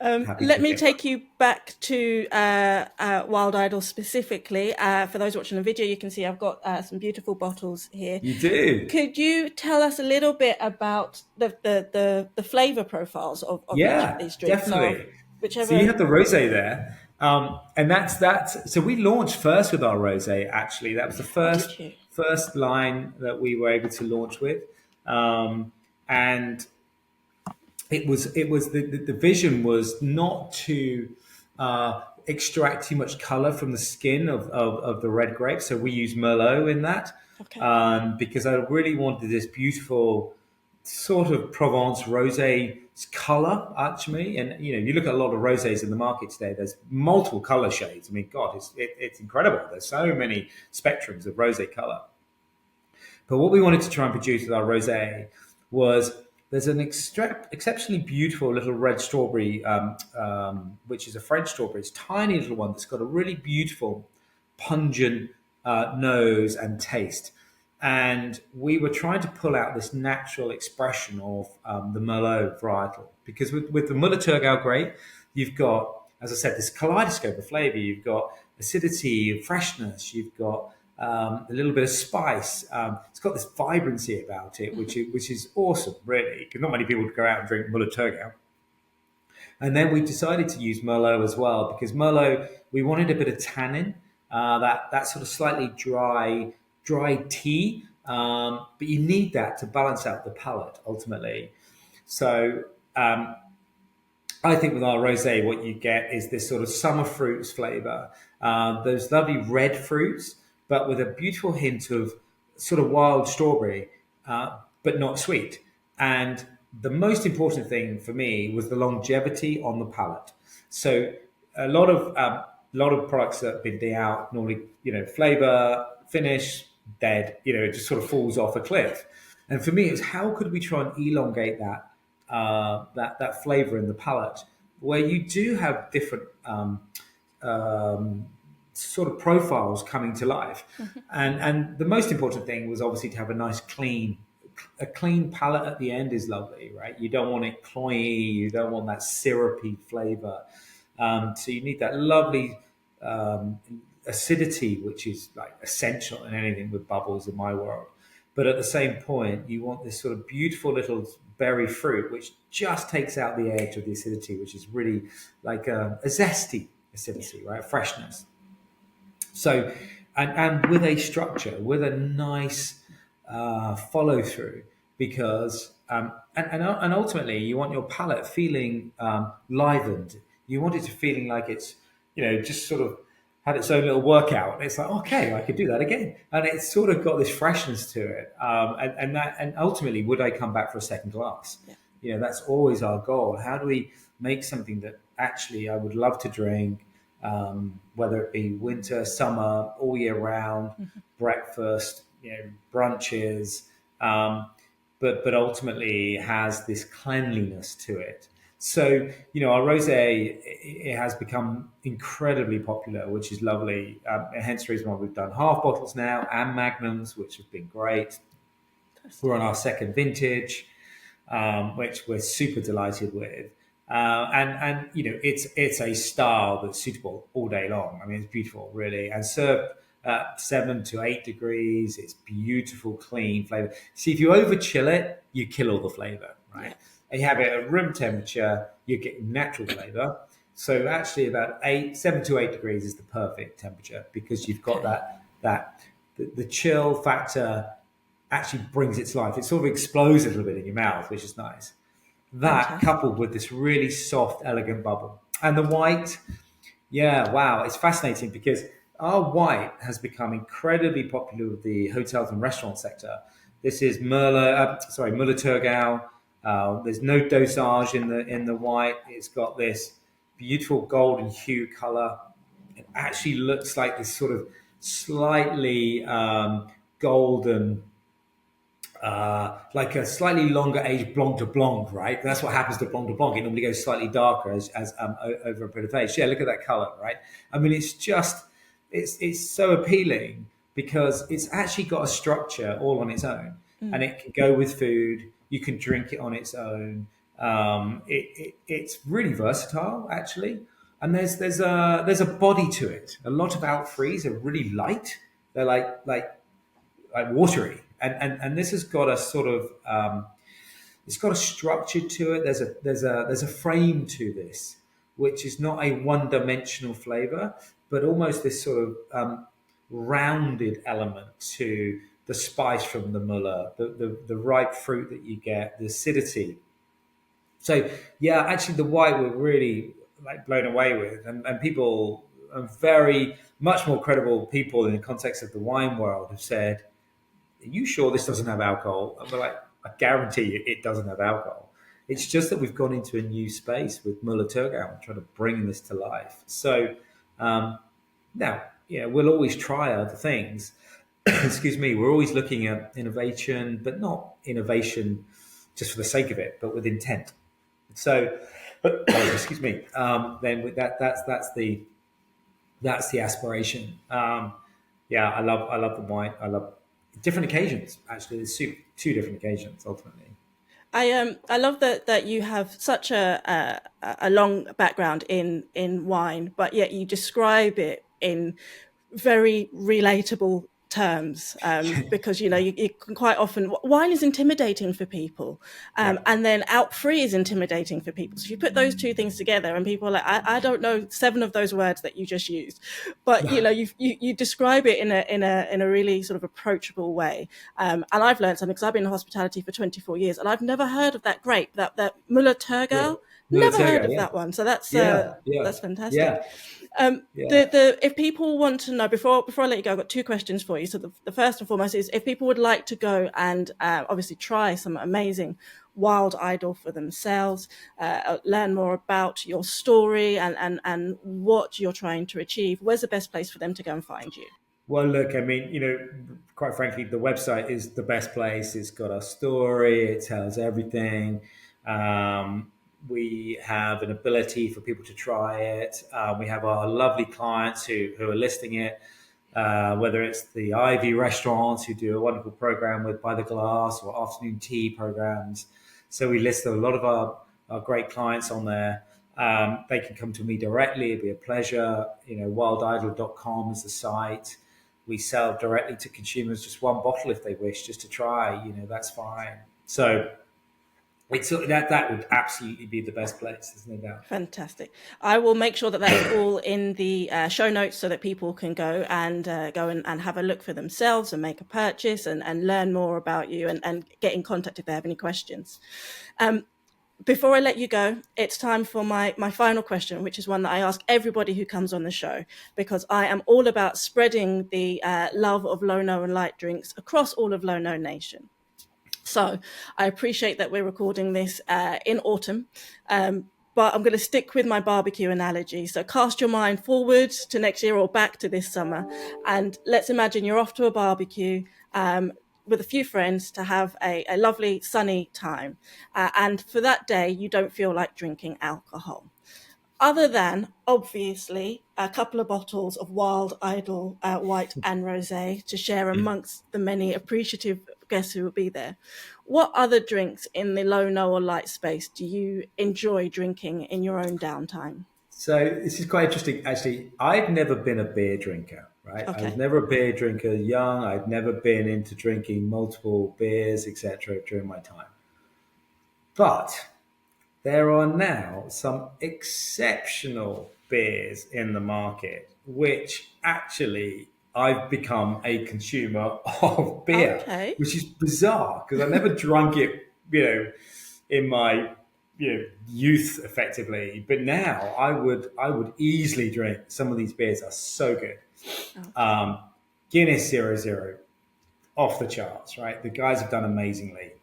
A: happy
B: Let
A: to
B: me
A: get one.
B: take you back to Wild Idol specifically. For those watching the video, you can see I've got some beautiful bottles here.
A: You do.
B: Could you tell us a little bit about the flavour profiles of each of
A: Yeah,
B: these drinks? So
A: definitely. So you
B: whichever.
A: have the rosé there, and that's. So we launched first with our rosé. Actually, that was the
B: Oh,
A: first
B: did you?
A: first line that we were able to launch with, and it was the vision was not to extract too much color from the skin of the red grape. So we use Merlot in that,
B: Okay.
A: because I really wanted this beautiful sort of Provence rosé color actually. And you look at a lot of rosés in the market today. There's multiple color shades. I mean, God, it's incredible. There's so many spectrums of rosé color. But what we wanted to try and produce with our rosé was there's an exceptionally beautiful little red strawberry, which is a French strawberry. It's a tiny little one that's got a really beautiful, pungent nose and taste. And we were trying to pull out this natural expression of the Merlot varietal. Because with the Müller-Thurgau grape, you've got, as I said, this kaleidoscope of flavor. You've got acidity, freshness. You've got a little bit of spice. It's got this vibrancy about it, which is awesome, really, because not many people would go out and drink Müller-Thurgau. And then we decided to use Merlot as well because Merlot, we wanted a bit of tannin, that sort of slightly dry tea, but you need that to balance out the palate ultimately. So I think with our rosé, what you get is this sort of summer fruits flavor, those lovely red fruits, but with a beautiful hint of sort of wild strawberry, but not sweet. And the most important thing for me was the longevity on the palate. So a lot of products that have been out normally, flavor, finish, dead. It just sort of falls off a cliff. And for me, it's how could we try and elongate that flavor in the palate, where you do have different um, sort of profiles coming to life, and the most important thing was obviously to have a clean palate at the end is lovely, right? You don't want it cloyy, you don't want that syrupy flavor, so you need that lovely um, acidity, which is like essential in anything with bubbles in my world. But at the same point, you want this sort of beautiful little berry fruit, which just takes out the edge of the acidity, which is really like a zesty
B: Yeah.
A: acidity, right? Freshness. So, and with a structure, with a nice follow through, because and ultimately you want your palate feeling livened. You want it to feeling like it's just sort of had its own little workout. It's like, okay, I could do that again, and it's sort of got this freshness to it. And ultimately, would I come back for a second glass?
B: Yeah.
A: That's always our goal. How do we make something that actually I would love to drink, whether it be winter, summer, all year round, breakfast, brunches, but ultimately has this cleanliness to it. So our rosé, it has become incredibly popular, which is lovely. Hence the reason why we've done half bottles now and magnums, which have been great. We're on our second vintage, which we're super delighted with. And it's a style that's suitable all day long. I mean, it's beautiful, really, and served at 7 to 8 degrees. It's beautiful, clean flavor. See, if you over chill it, you kill all the flavor,
B: Yeah.
A: right? And you have it at room temperature, you get natural flavor. So actually, about 7 to 8 degrees is the perfect temperature because you've got
B: Okay.
A: the chill factor actually brings it to life. It sort of explodes a little bit in your mouth, which is nice. That
B: Fantastic.
A: coupled with this really soft, elegant bubble. And the white, yeah, wow, it's fascinating because our white has become incredibly popular with the hotels and restaurant sector. This is Müller-Thurgau. There's no dosage in the white. It's got this beautiful golden hue color. It actually looks like this sort of slightly golden, like a slightly longer aged Blanc de Blanc, right? That's what happens to Blanc de Blanc. It normally goes slightly darker as over a bit of age. Yeah, look at that color, right? I mean, it's so appealing, because it's actually got a structure all on its own, and it can go with food. You can drink it on its own. It's really versatile, actually, and there's a body to it. A lot of out frees are really light. They're like watery, and this has got a sort of it's got a structure to it. There's a frame to this, which is not a one-dimensional flavor, but almost this sort of rounded element to the spice from the muller, the ripe fruit that you get, the acidity. So yeah, actually the white we're really like blown away with, and people are very much more credible people in the context of the wine world have said, "Are you sure this doesn't have alcohol?" And we're like, "I guarantee you, it doesn't have alcohol." It's just that we've gone into a new space with Muller Turgau and trying to bring this to life. So now, yeah, we'll always try other things. Excuse me. We're always looking at innovation, but not innovation just for the sake of it, but with intent. So, excuse me. Then with that's the aspiration. Yeah, I love the wine. I love different occasions. Actually, there's two different occasions ultimately.
B: I love that you have such a long background in wine, but yet you describe it in very relatable terms, because you can quite often, wine is intimidating for people,
A: Yeah,
B: and then out free is intimidating for people. So if you put those two things together, and people are like, I don't know 7 of those words that you just used, but you describe it in a really sort of approachable way, and I've learned something because I've been in hospitality for 24 years, and I've never heard of that grape, that Muller
A: yeah.
B: Turgau. Never heard
A: Militago,
B: of
A: yeah,
B: that one, so
A: yeah, yeah,
B: that's fantastic.
A: yeah, yeah.
B: The if people want to know, before I let you go, I've got 2 questions for you. So the first and foremost is, if people would like to go and obviously try some amazing Wild Idol for themselves, learn more about your story and what you're trying to achieve, where's the best place for them to go and find you?
A: Well, look, I mean, quite frankly, the website is the best place. It's got our story. It tells everything. We have an ability for people to try it. We have our lovely clients who are listing it, whether it's the Ivy restaurants who do a wonderful program with By the Glass or afternoon tea programs. So we list a lot of our great clients on there. They can come to me directly. It'd be a pleasure. Wildidol.com is the site. We sell directly to consumers just one bottle if they wish, just to try. That's fine. So that would absolutely be the best place. There's no doubt.
B: Fantastic. I will make sure that that's all in the show notes so that people can go and have a look for themselves and make a purchase and learn more about you and get in contact if they have any questions. Before I let you go, it's time for my final question, which is one that I ask everybody who comes on the show, because I am all about spreading the love of low, no and light drinks across all of Low No Nation. So I appreciate that we're recording this in autumn, but I'm going to stick with my barbecue analogy. So cast your mind forward to next year or back to this summer, and let's imagine you're off to a barbecue with a few friends to have a lovely sunny time. And for that day, you don't feel like drinking alcohol. Other than, obviously, a couple of bottles of Wild Idol white and rosé to share amongst the many appreciative guests who will be there. What other drinks in the low, no or light space do you enjoy drinking in your own downtime?
A: So this is quite interesting. Actually, I've never been a beer drinker, right? I was
B: Okay.
A: never a beer drinker young. I've never been into drinking multiple beers, etc., during my time. But there are now some exceptional beers in the market, which actually I've become a consumer of beer,
B: Okay.
A: which is bizarre because I never drunk it, in my youth effectively. But now I would easily drink some of these beers are so good.
B: Okay.
A: Um, Guinness 00, off the charts, right? The guys have done amazingly.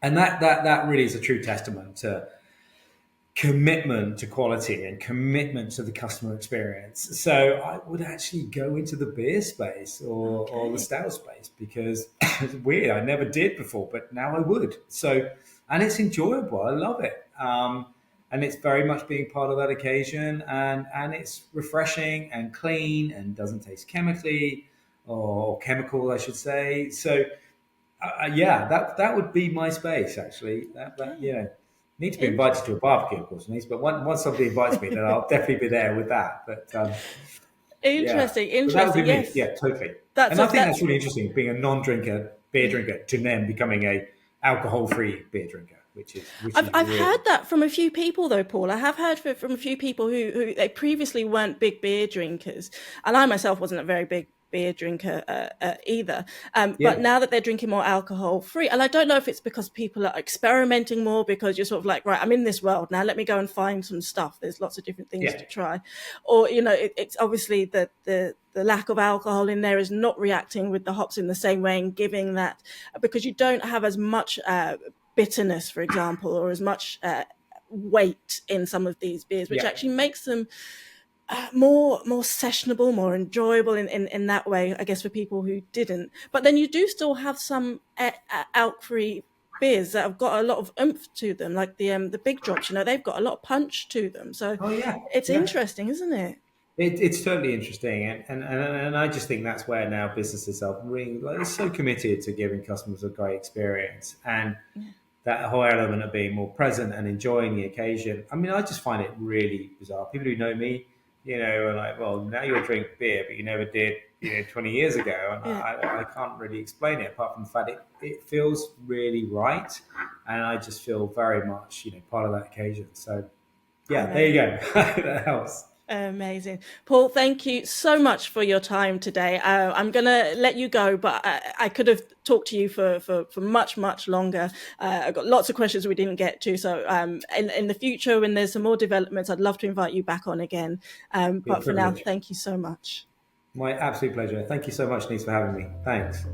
A: And that really is a true testament to commitment to quality and commitment to the customer experience. So I would actually go into the beer space or the
B: Okay.
A: stout space because it's weird. I never did before, but now I would. So, and it's enjoyable. I love it. And it's very much being part of that occasion, and it's refreshing and clean and doesn't taste chemically or chemical, I should say. So yeah, that would be my space actually. That
B: Okay.
A: need to be invited to a barbecue, of course, Denise. But once somebody invites me, then I'll definitely be there with that. But yeah,
B: Interesting,
A: but that would be
B: interesting.
A: me.
B: Yes,
A: Yeah, totally.
B: that's
A: And I
B: a,
A: think
B: that's
A: that's really interesting, being a non-drinker, beer drinker, to then becoming a alcohol-free beer drinker, which is
B: I've heard
A: really
B: that from a few people though, Paul. I have heard from a few people who they previously weren't big beer drinkers, and I myself wasn't a very big beer drinker either. But
A: yeah,
B: now that they're drinking more alcohol free, and I don't know if it's because people are experimenting more because you're sort of like, right, I'm in this world now. Let me go and find some stuff. There's lots of different things
A: yeah,
B: to try, or it's obviously the lack of alcohol in there is not reacting with the hops in the same way and giving that because you don't have as much bitterness, for example, or as much weight in some of these beers, which
A: yeah.
B: actually makes them more sessionable, more enjoyable in that way, I guess, for people who didn't. But then you do still have some alc-free beers that have got a lot of oomph to them, like the big drops. They've got a lot of punch to them. So
A: Oh yeah,
B: it's
A: yeah.
B: interesting, isn't it?
A: It's totally interesting, and I just think that's where now businesses are really like so committed to giving customers a great experience, and
B: Yeah.
A: that whole element of being more present and enjoying the occasion. I mean, I just find it really bizarre. People who know me, are like, "Well, now you'll drink beer, but you never did, 20 years ago," and
B: Yeah.
A: I can't really explain it apart from the fact it feels really right, and I just feel very much, part of that occasion. So, yeah, there you
B: Amazing.
A: go. That helps.
B: Amazing. Paul, thank you so much for your time today. I'm going to let you go, but I could have talked to you for much, much longer. I've got lots of questions we didn't get to. So in the future, when there's some more developments, I'd love to invite you back on again.
A: Be a
B: But for now,
A: privilege.
B: thank you so much.
A: My absolute pleasure. Thank you so much, Nice, for having me. Thanks.